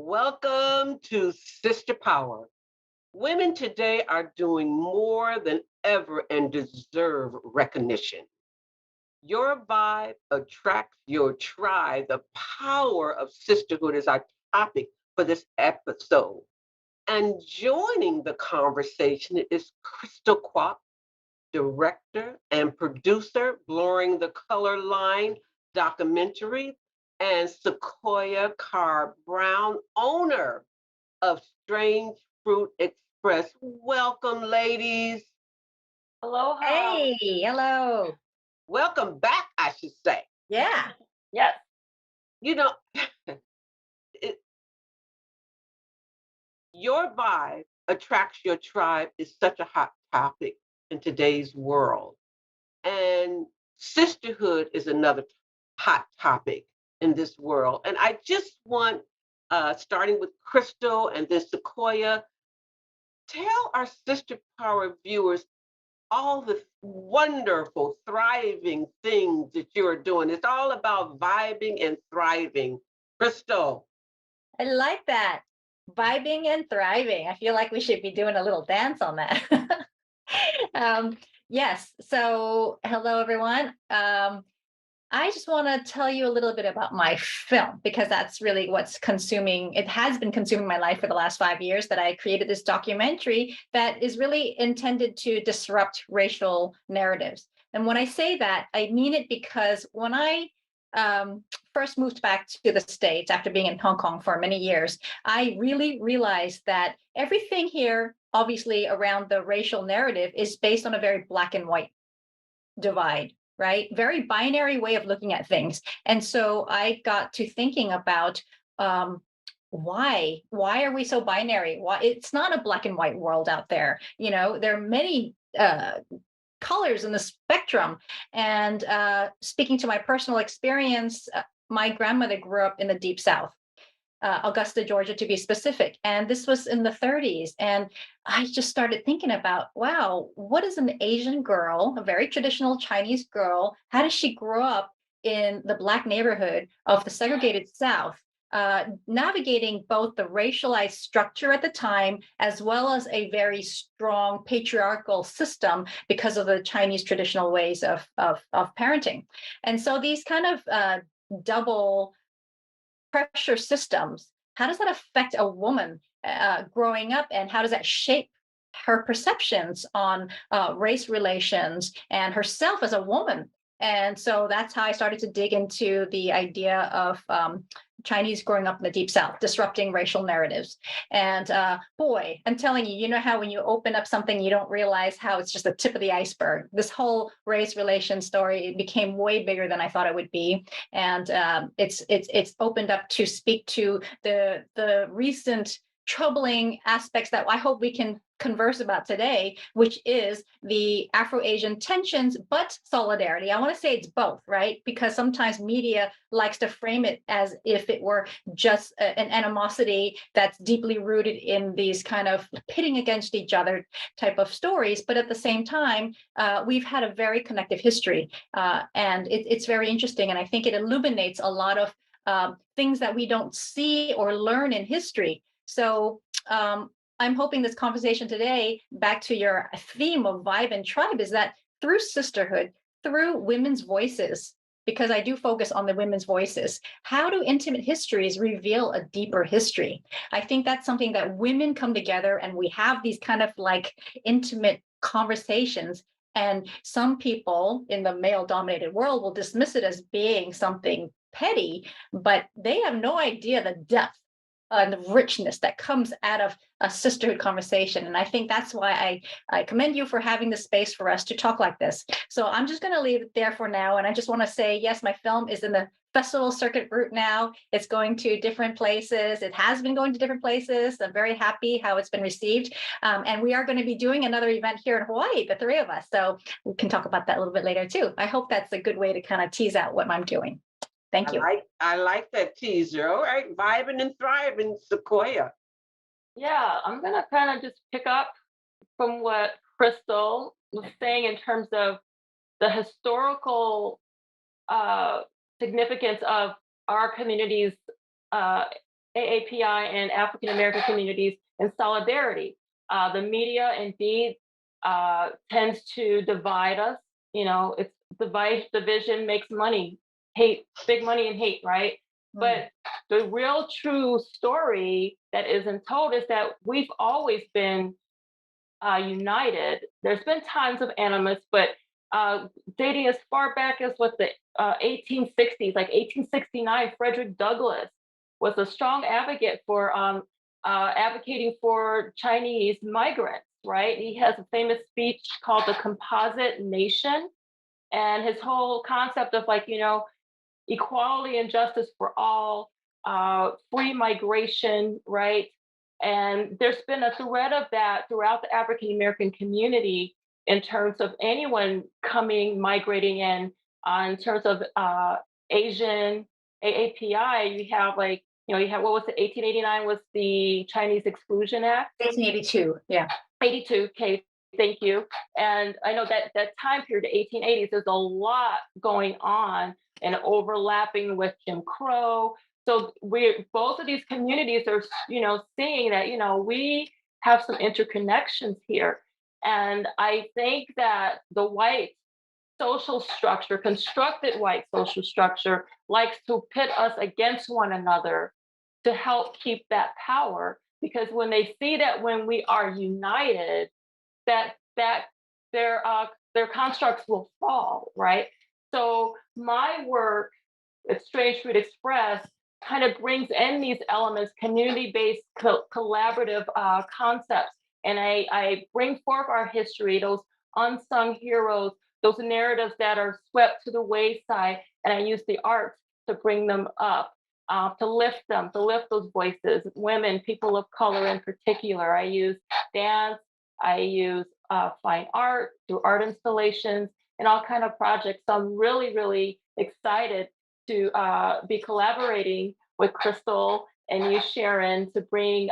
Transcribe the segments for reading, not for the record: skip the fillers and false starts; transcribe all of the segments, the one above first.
Welcome to Sister Power. Women today are doing more than ever and deserve recognition. Your vibe attracts your tribe. The power of sisterhood is our topic for this episode. And joining the conversation is Crystal Kwok, director and producer, Blurring the Color Line documentary, and Sequoia Carr Brown, owner of Strange Fruit Express. Welcome, ladies. Aloha. Hey, hello. Welcome back, I should say. Yeah. Yes. You know, it, your vibe attracts your tribe is such a hot topic in today's world. And sisterhood is another hot topic in this world. And I just want, starting with Crystal and then Sequoia, tell our Sister Power viewers all the wonderful, thriving things that you're doing. It's all about vibing and thriving. Crystal. I like that. Vibing and thriving. I feel like we should be doing a little dance on that. um, yes. So, hello, everyone. I just want to tell you a little bit about my film because that's really what's consuming. It has been consuming my life for the last 5 years that I created this documentary that is really intended to disrupt racial narratives. And when I say that, I mean it because when I first moved back to the States after being in Hong Kong for many years, I really realized that everything here, obviously around the racial narrative, is based on a very black and white divide, right? Very binary way of looking at things. And so I got to thinking about why are we so binary? Why it's not a black and white world out there. You know, there are many colors in the spectrum. And speaking to my personal experience, my grandmother grew up in the Deep South. Augusta, Georgia, to be specific. And this was in the 30s. And I just started thinking about, wow, what is an Asian girl, a very traditional Chinese girl? How does she grow up in the Black neighborhood of the segregated South? Navigating both the racialized structure at the time as well as a very strong patriarchal system because of the Chinese traditional ways of parenting. And so these kind of double pressure systems, how does that affect a woman growing up, and how does that shape her perceptions on race relations and herself as a woman? And so that's how I started to dig into the idea of Chinese growing up in the Deep South, disrupting racial narratives. And boy, I'm telling you, you know how when you open up something, you don't realize how it's just the tip of the iceberg. This whole race relation story became way bigger than I thought it would be, and it's opened up to speak to the recent troubling aspects that I hope we can converse about today, which is the Afro-Asian tensions, but solidarity. I want to say it's both, right? Because sometimes media likes to frame it as if it were just an animosity that's deeply rooted in these kind of pitting against each other type of stories. But at the same time, we've had a very connective history, and it's very interesting. And I think it illuminates a lot of things that we don't see or learn in history. So I'm hoping this conversation today, back to your theme of vibe and tribe, is that through sisterhood, through women's voices, because I do focus on the women's voices, how do intimate histories reveal a deeper history? I think that's something that women come together and we have these kind of like intimate conversations. And some people in the male dominated world will dismiss it as being something petty, but they have no idea the depth and the richness that comes out of a sisterhood conversation. And I think that's why I commend you for having the space for us to talk like this. So I'm just going to leave it there for now. And I just want to say, yes, my film is in the festival circuit route now. It's going to different places. It has been going to different places. I'm very happy how it's been received. And we are going to be doing another event here in Hawaii, the three of us. So we can talk about that a little bit later too. I hope that's a good way to kind of tease out what I'm doing. Thank you. I like that teaser. All right, vibing and thriving, Sequoia. Yeah, I'm going to kind of just pick up from what Crystal was saying in terms of the historical significance of our communities uh, AAPI and African American communities in solidarity. The media indeed tends to divide us. It's division makes money, hate, big money and hate, right? Mm. But the real true story that isn't told is that we've always been united. There's been times of animus, but dating as far back as what the 1860s, like 1869, Frederick Douglass was a strong advocate for advocating for Chinese migrants. Right? He has a famous speech called "The Composite Nation," and his whole concept of equality and justice for all, free migration, right? And there's been a thread of that throughout the African American community in terms of anyone coming, migrating in terms of Asian AAPI. You have what was it? 1889 was the Chinese Exclusion Act. 1882. Yeah. 82. Okay, thank you. And I know that time period, the 1880s, there's a lot going on and overlapping with Jim Crow. So both of these communities are, seeing that, we have some interconnections here. And I think that the white social structure, constructed white social structure, likes to pit us against one another to help keep that power. Because when they see that when we are united, that their constructs will fall, right? So my work at Strange Fruit Express kind of brings in these elements, community-based collaborative concepts, and I bring forth our history, those unsung heroes, those narratives that are swept to the wayside, and I use the arts to bring them up. To lift them, to lift those voices, women, people of color in particular. I use dance, I use fine art through art installations and all kind of projects. So I'm really, really excited to be collaborating with Crystal and you, Sharon, to bring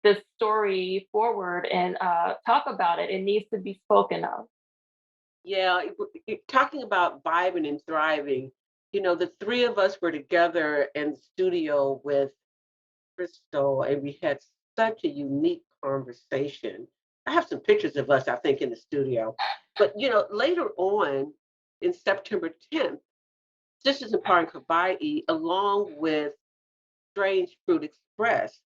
this story forward and talk about it. It needs to be spoken of. Yeah, talking about vibing and thriving, the three of us were together in the studio with Crystal, and we had such a unique conversation. I have some pictures of us, I think, in the studio. But later on, in September 10th, Sisters in Empowering Hawaii, along with Strange Fruit Express,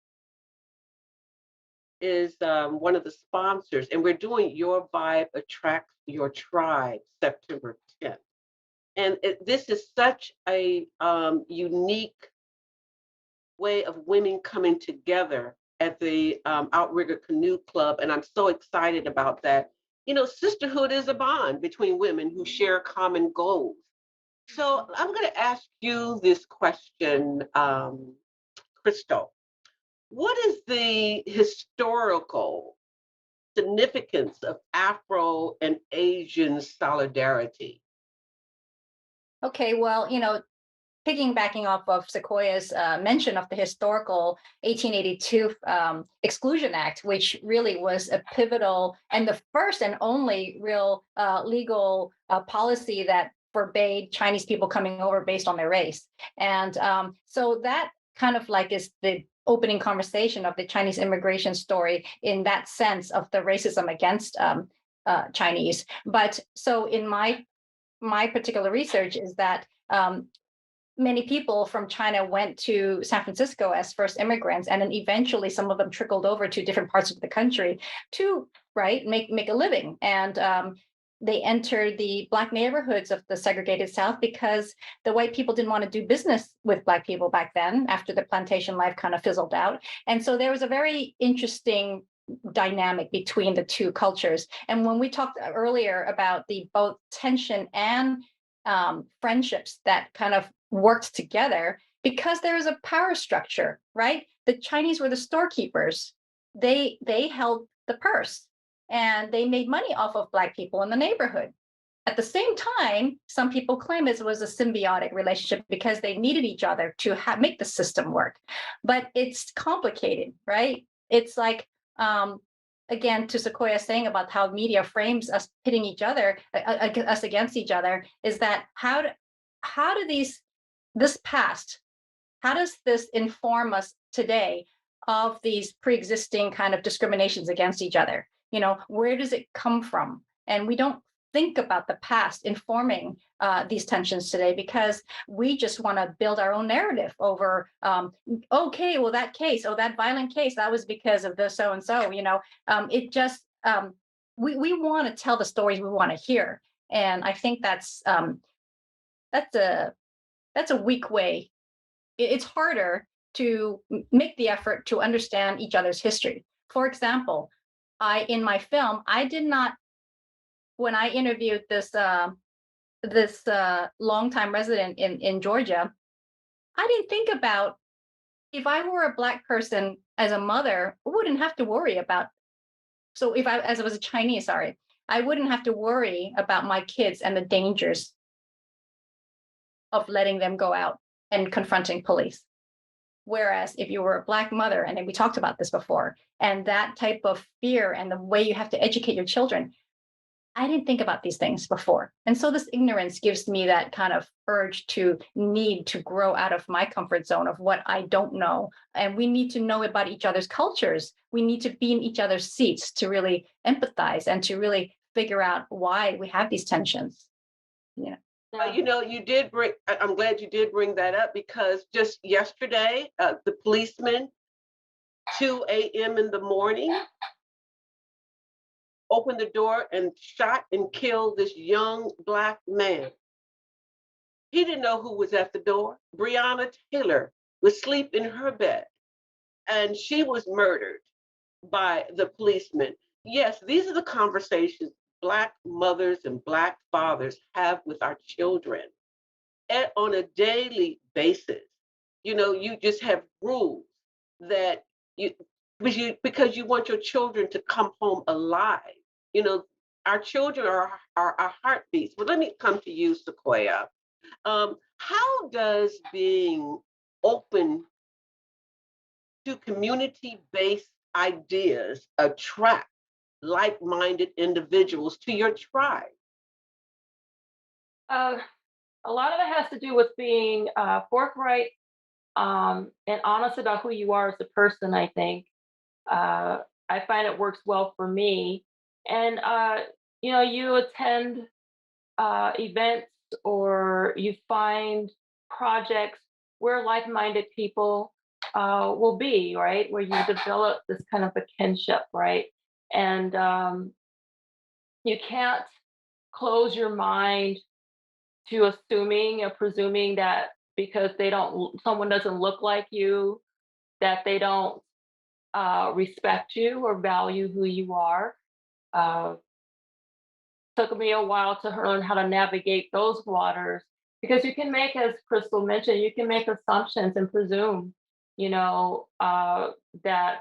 is one of the sponsors, and we're doing Your Vibe Attracts Your Tribe, September 10th. And this is such a unique way of women coming together at the Outrigger Canoe Club, and I'm so excited about that. Sisterhood is a bond between women who share common goals. So I'm going to ask you this question, Crystal. What is the historical significance of Afro and Asian solidarity? Okay, well, piggybacking off of Sequoia's mention of the historical 1882 Exclusion Act, which really was a pivotal and the first and only real legal policy that forbade Chinese people coming over based on their race. And so that kind of like is the opening conversation of the Chinese immigration story in that sense of the racism against Chinese. But so in my particular research is that many people from China went to San Francisco as first immigrants, and then eventually some of them trickled over to different parts of the country to make a living. And they entered the Black neighborhoods of the segregated South because the white people didn't want to do business with Black people back then after the plantation life kind of fizzled out. And so there was a very interesting dynamic between the two cultures. And when we talked earlier about the both tension and friendships that kind of worked together, because there is a power structure, right? The Chinese were the storekeepers. They held the purse and they made money off of Black people in the neighborhood. At the same time, some people claim it was a symbiotic relationship because they needed each other to make the system work. But it's complicated, right? It's like, again, to Sequoia saying about how media frames us pitting each other, us against each other, is that how do this past how does this inform us today of these pre-existing kind of discriminations against each other? Where does it come from? And we don't think about the past informing these tensions today, because we just want to build our own narrative over, okay, well, that violent case, that was because of the so and so. It just we want to tell the stories we want to hear, and I think that's a weak way. It's harder to make the effort to understand each other's history. For example, in my film, I did not, when I interviewed this longtime resident in Georgia, I didn't think about, if I were a Black person as a mother, I wouldn't have to worry about. So if as I was a Chinese, sorry, I wouldn't have to worry about my kids and the dangers of letting them go out and confronting police. Whereas if you were a Black mother, and then we talked about this before, and that type of fear and the way you have to educate your children, I didn't think about these things before. And so this ignorance gives me that kind of urge to need to grow out of my comfort zone of what I don't know. And we need to know about each other's cultures. We need to be in each other's seats to really empathize and to really figure out why we have these tensions. Yeah. You did bring, I'm glad you did bring that up, because just yesterday, the policeman, 2 a.m. in the morning, opened the door and shot and killed this young Black man. He didn't know who was at the door. Breonna Taylor was asleep in her bed, and she was murdered by the policeman. Yes, these are the conversations Black mothers and Black fathers have with our children on a daily basis. You just have rules that because you want your children to come home alive. Our children are our heartbeats. But let me come to you, Sequoia. How does being open to community-based ideas attract like-minded individuals to your tribe? A lot of it has to do with being forthright and honest about who you are as a person, I think. I find it works well for me. And, you attend events, or you find projects where like-minded people will be, right? Where you develop this kind of a kinship, right? And you can't close your mind to assuming or presuming that because someone doesn't look like you, that they don't respect you or value who you are. Uh, Took me a while to learn how to navigate those waters, because you can make, as Crystal mentioned, you can make assumptions and presume, that,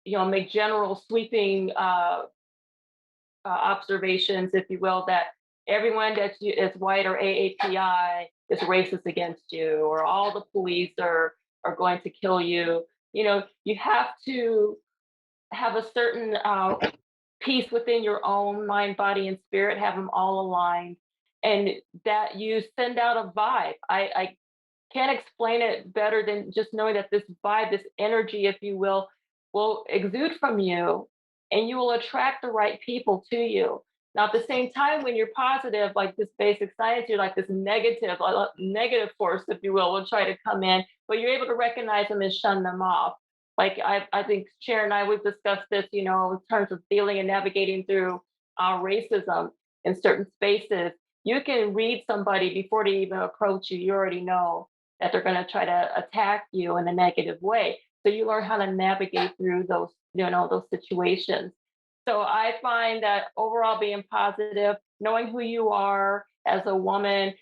make general sweeping observations, if you will, that everyone that is white or AAPI is racist against you, or all the police are going to kill you. You have to have a certain peace within your own mind, body, and spirit, have them all aligned, and that you send out a vibe. I can't explain it better than just knowing that this vibe, this energy, if you will exude from you, and you will attract the right people to you. Now, at the same time, when you're positive, like this basic science, you're like this negative force, if you will try to come in, but you're able to recognize them and shun them off. Like I think Sharon and I, we've discussed this, in terms of dealing and navigating through racism in certain spaces. You can read somebody before they even approach you. You already know that they're going to try to attack you in a negative way. So you learn how to navigate through those situations. So I find that overall being positive, knowing who you are as a woman,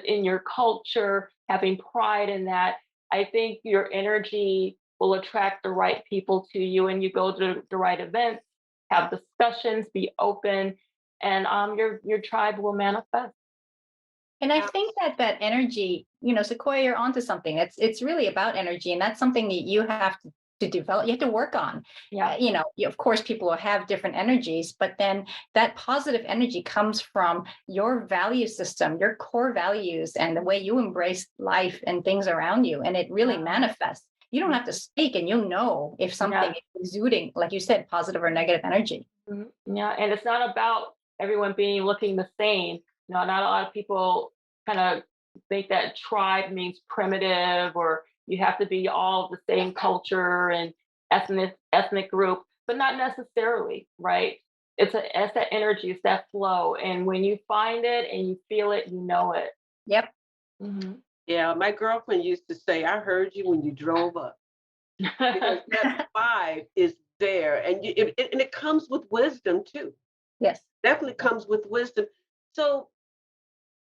in your culture, having pride in that, I think your energy will attract the right people to you, and you go to the right events, have discussions, be open, and your tribe will manifest. And I think that energy, Sequoia, you're onto something. It's really about energy, and that's something that you have to to develop, you have to work on. Yeah. Of course, people will have different energies, but then that positive energy comes from your value system, your core values, and the way you embrace life and things around you. And it really Yeah. manifests. You don't have to speak, and you'll know if something Yeah. is exuding, like you said, positive or negative energy. Mhm. Yeah, and it's not about everyone being looking the same. Not a lot of people kind of think that tribe means primitive or you have to be all the same culture and ethnic group, but not necessarily, right? It's that energy, it's that flow, and when you find it and you feel it, you know it. Yep. Mhm. Yeah, my girlfriend used to say, I heard you when you drove up, because that vibe is there. And and it comes with wisdom too. Yes. Definitely comes with wisdom. So,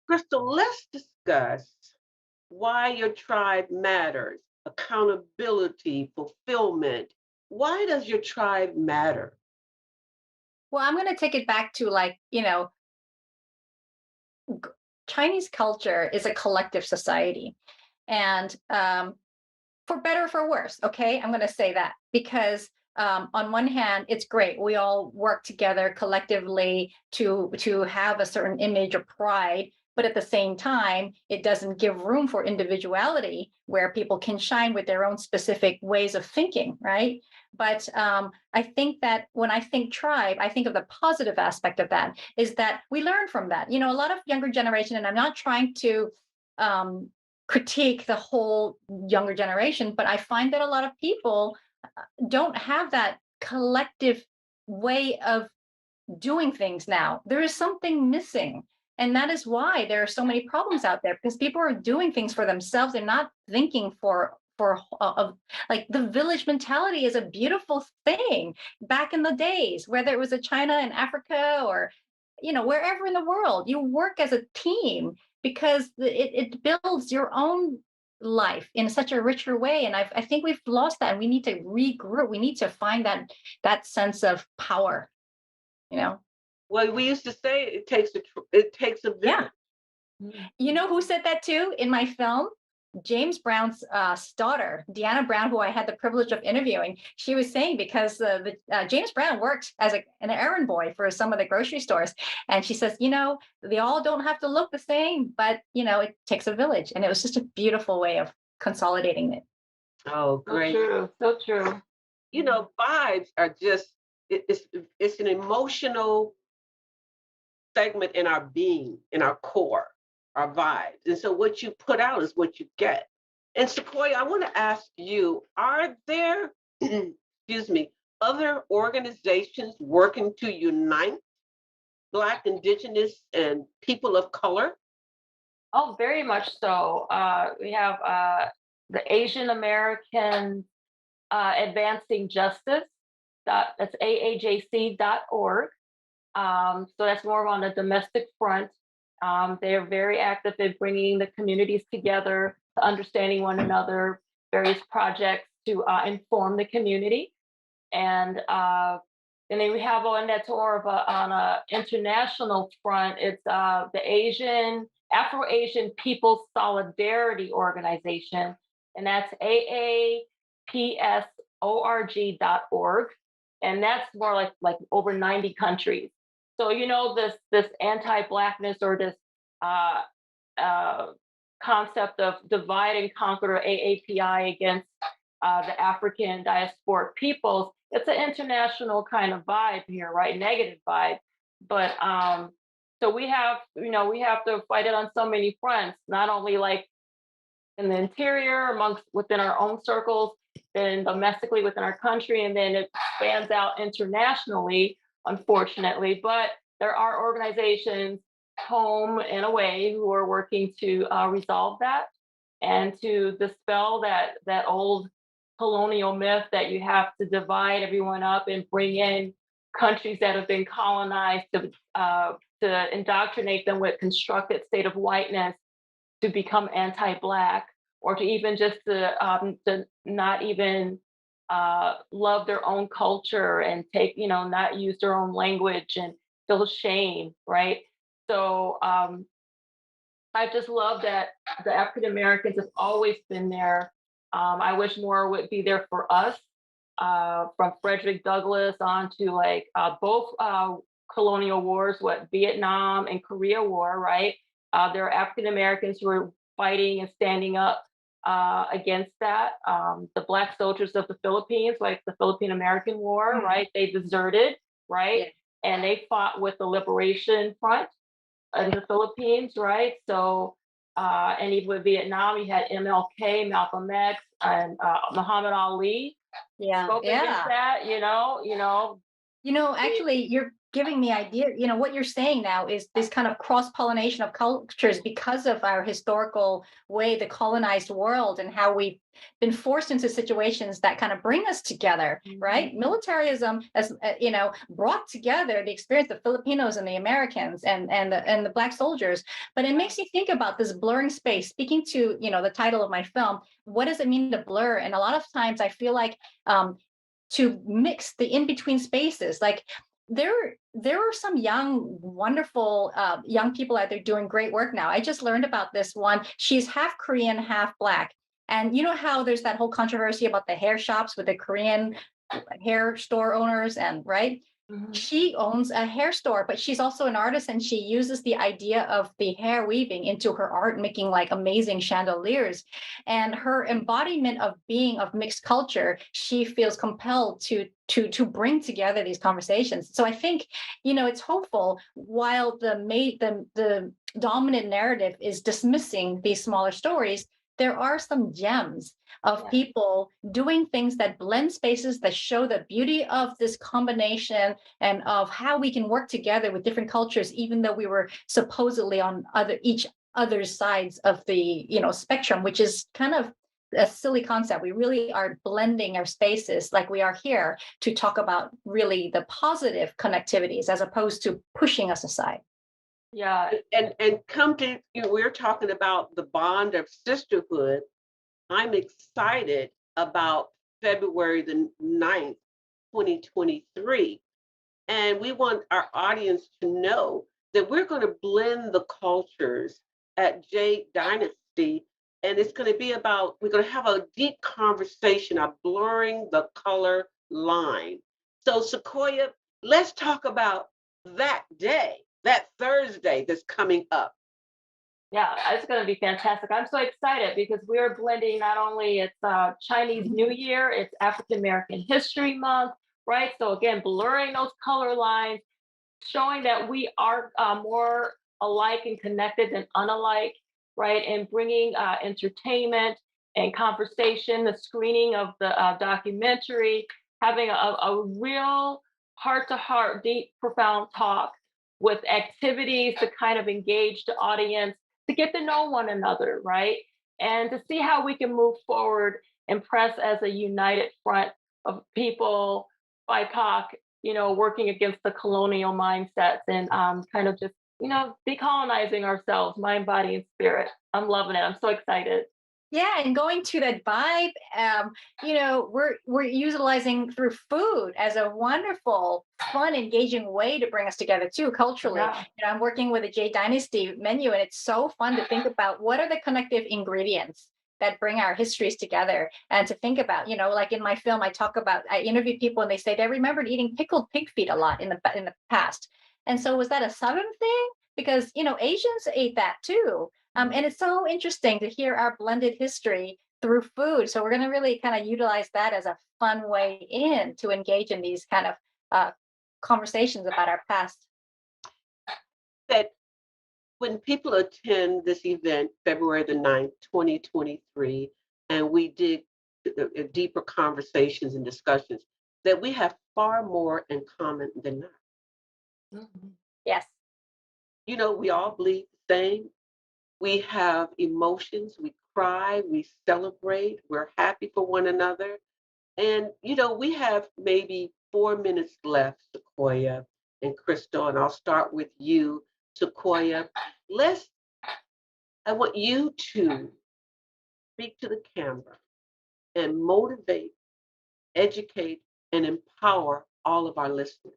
Crystal, let's discuss why your tribe matters, accountability, fulfillment. Why does your tribe matter? Well, I'm going to take it back to, like, g- Chinese culture is a collective society. And for better or for worse, okay? I'm going to say that because on one hand, it's great. We all work together collectively to have a certain image of pride, but at the same time, it doesn't give room for individuality where people can shine with their own specific ways of thinking, right? But I think that when I think tribe, I think of the positive aspect of that is that we learn from that. A lot of younger generation, and I'm not trying to um, critique the whole younger generation, but I find that a lot of people don't have that collective way of doing things now. There is something missing. And that is why there are so many problems out there, because people are doing things for themselves. They're not thinking like, the village mentality is a beautiful thing back in the days, whether it was a China and Africa or wherever in the world. You work as a team because it builds your own life in such a richer way. And I think we've lost that, and we need to regroup. We need to find that sense of power, you know Well, we used to say it takes a yeah. village. You know who said that too in my film? James Brown's daughter, Deanna Brown, who I had the privilege of interviewing. She was saying, because James Brown worked as an errand boy for some of the grocery stores, and she says, they all don't have to look the same, but it takes a village, and it was just a beautiful way of consolidating it. Oh, So great. true, so true. Vibes are just it's an emotional segment in our being, in our core, our vibes. And so what you put out is what you get. And Sequoia, I want to ask you, are there, excuse me, other organizations working to unite Black, Indigenous, and people of color? Oh, very much so. We have the Asian American Advancing Justice. That's aajc.org. So that's more on the domestic front. They are very active in bringing the communities together, to understanding one another, various projects to inform the community. And then we have one that's more of on a international front. It's the Afro-Asian People's Solidarity Organization, and that's aapsorg.org, and that's more like over 90 countries. So this anti-blackness or this uh, uh, concept of divide and conquer, or AAPI, against the African diasporic peoples. It's an international kind of vibe here, right? Negative vibe. But so we have to fight it on so many fronts, not only like in the interior within our own circles, then domestically within our country, and then it expands out internationally, unfortunately. But there are organizations home and away who are working to resolve that and to dispel that old colonial myth that you have to divide everyone up and bring in countries that have been colonized to indoctrinate them with constructed state of whiteness to become anti-black, or to even just to not even love their own culture and not use their own language and feel shame, right? So I just love that the African Americans have always been there. I wish more would be there for us. from Frederick Douglass on to like both colonial wars, what Vietnam and Korea War, right? There are African Americans who are fighting and standing up against that. The Black soldiers of the Philippines, like the Philippine American War, Mm. right? They deserted, right? Yeah. And they fought with the Liberation Front in the Philippines, right? So, and even with Vietnam, you had MLK, Malcolm X, and Muhammad Ali Yeah. spoke against Yeah. that. Actually, you're giving me idea. What you're saying now is this kind of cross-pollination of cultures because of our historical way, the colonized world, and how we've been forced into situations that kind of bring us together, right? Mhm. Militarism has, brought together the experience of Filipinos and the Americans and the Black soldiers. But it makes you think about this blurring space. Speaking to, the title of my film, what does it mean to blur? And a lot of times I feel like to mix the in between spaces, like there are some young wonderful young people out there doing great work now. I just learned about this one. She's half Korean, half Black. And you know how there's that whole controversy about the hair shops with the Korean hair store owners, and right, Mhm. she owns a hair store, but she's also an artist, and she uses the idea of the hair weaving into her art, making like amazing chandeliers. And her embodiment of being of mixed culture, she feels compelled to bring together these conversations. So I think, it's hopeful while the dominant narrative is dismissing these smaller stories. There are some gems of Yeah. people doing things that blend spaces, that show the beauty of this combination and of how we can work together with different cultures, even though we were supposedly on each other's sides of the spectrum, which is kind of a silly concept. We really are blending our spaces like we are here to talk about really the positive connectivities as opposed to pushing us aside. Yeah. And come to we're talking about the bond of sisterhood. I'm excited about February the 9th, 2023. And we want our audience to know that we're going to blend the cultures at Jade Dynasty. And it's going to be about, we're going to have a deep conversation of blurring the color line. So, Sequoia, let's talk about that day, that Thursday that's coming up. Yeah, it's going to be fantastic. I'm so excited because we are blending not only it's Chinese New Year, it's African American History Month, right? So again, blurring those color lines, showing that we are more alike and connected than unalike, right? And bringing entertainment and conversation, the screening of the documentary, having a real heart to heart, deep, profound talk with activities to kind of engage the audience, to get to know one another, right? And to see how we can move forward and press as a united front of people, BIPOC, working against the colonial mindsets and kind of just, decolonizing ourselves, mind, body, and spirit. I'm loving it. I'm so excited. Yeah, and going to that vibe, we're utilizing through food as a wonderful, fun, engaging way to bring us together too, culturally. Yeah. I'm working with a J Dynasty menu, and it's so fun to think about what are the connective ingredients that bring our histories together, and to think about, like in my film, I interview people, and they say they remembered eating pickled pig feet a lot in the past. And so, was that a Southern thing? Because Asians ate that too, and it's so interesting to hear our blended history through food. So we're going to really kind of utilize that as a fun way in to engage in these kind of uh, conversations about our past. That when people attend this event, February the 9th, 2023, and we dig deeper conversations and discussions, that we have far more in common than not. Mhm. Yes. We all bleed the same. We have emotions, we cry, we celebrate, we're happy for one another. And, we have maybe 4 minutes left, Sequoia and Crystal, and I'll start with you, Sequoia. Let's, I want you to speak to the camera and motivate, educate, and empower all of our listeners.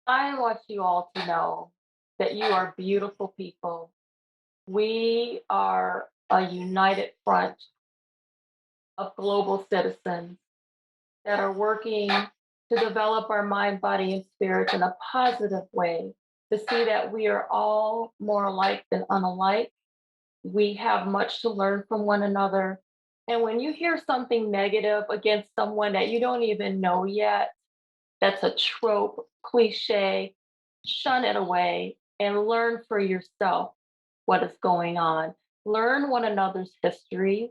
I want you all to know that you are beautiful people. We are a united front of global citizens that are working to develop our mind, body, and spirit in a positive way, to see that we are all more alike than unalike. We have much to learn from one another. And when you hear something negative against someone that you don't even know yet, that's a trope, cliche, shun it away and learn for yourself what is going on. Learn one another's histories.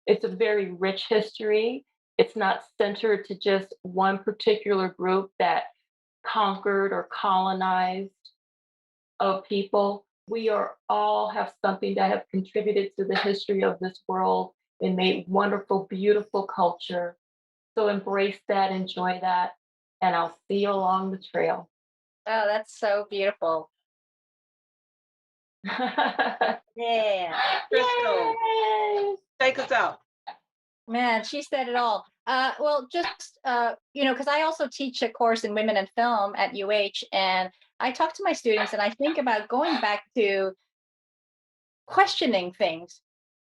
It's a very rich history. It's not centered to just one particular group that conquered or colonized of people. We are all have something that have contributed to the history of this world and made wonderful, beautiful culture. So embrace that, enjoy that, and I'll see you along the trail. Oh, that's so beautiful. Yeah. Crystal, Yay! take us out. Man, she said it all. Well, just because I also teach a course in women and film at UH, and I talk to my students, and I think about going back to questioning things,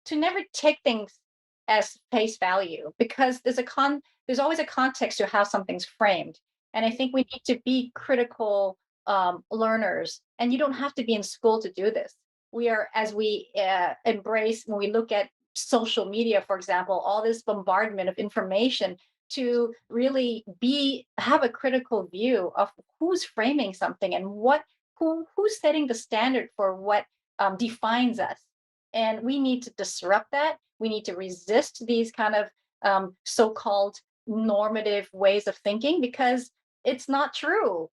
to never take things as face value, because there's always a context to how something's framed, and I think we need to be critical learners, and you don't have to be in school to do this. We are, as we embrace, when we look at social media, for example, all this bombardment of information, to really have a critical view of who's framing something, and who's setting the standard for what defines us. And we need to disrupt that. We need to resist these kind of so-called normative ways of thinking, because it's not true.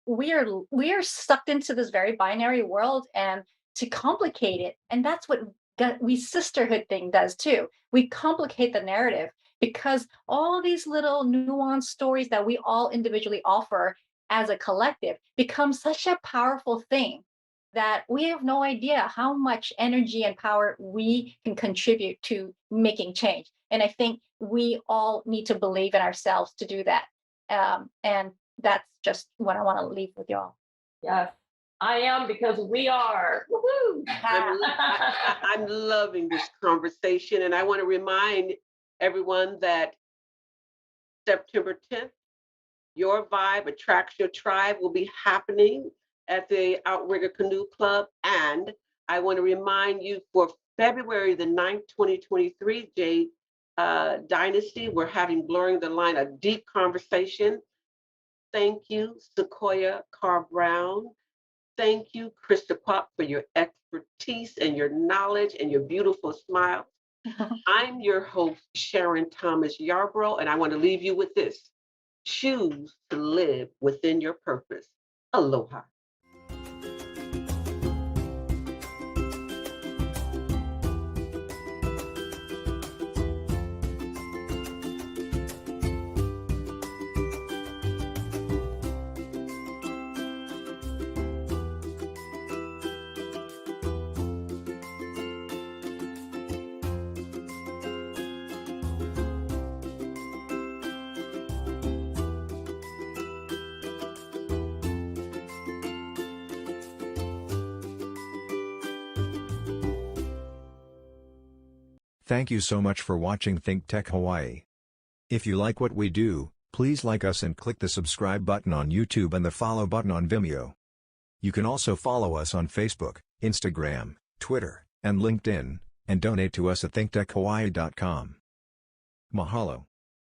We are sucked into this very binary world, and to complicate it, and that's what we sisterhood thing does too. We complicate the narrative, because all these little nuanced stories that we all individually offer as a collective become such a powerful thing that we have no idea how much energy and power we can contribute to making change. And I think we all need to believe in ourselves to do that. And that's just what I want to leave with y'all. Yes, I am, because we are. Woohoo! I'm loving this conversation, and I want to remind everyone that September 10th, Your Vibe Attracts Your Tribe will be happening at the Outrigger Canoe Club. And I want to remind you, for February the 9th, 2023, Jade Dynasty, we're having Blurring the Line, a deep conversation. Thank you, Sequoia Carr Brown. Thank you, Crystal Kwok, for your expertise and your knowledge and your beautiful smile. I'm your host, Sharon Thomas Yarbrough, and I want to leave you with this. Choose to live within your purpose. Aloha. Thank you so much for watching Think Tech Hawaii. If you like what we do, please like us and click the subscribe button on YouTube and the follow button on Vimeo. You can also follow us on Facebook, Instagram, Twitter, and LinkedIn, and donate to us at thinktechhawaii.com. Mahalo.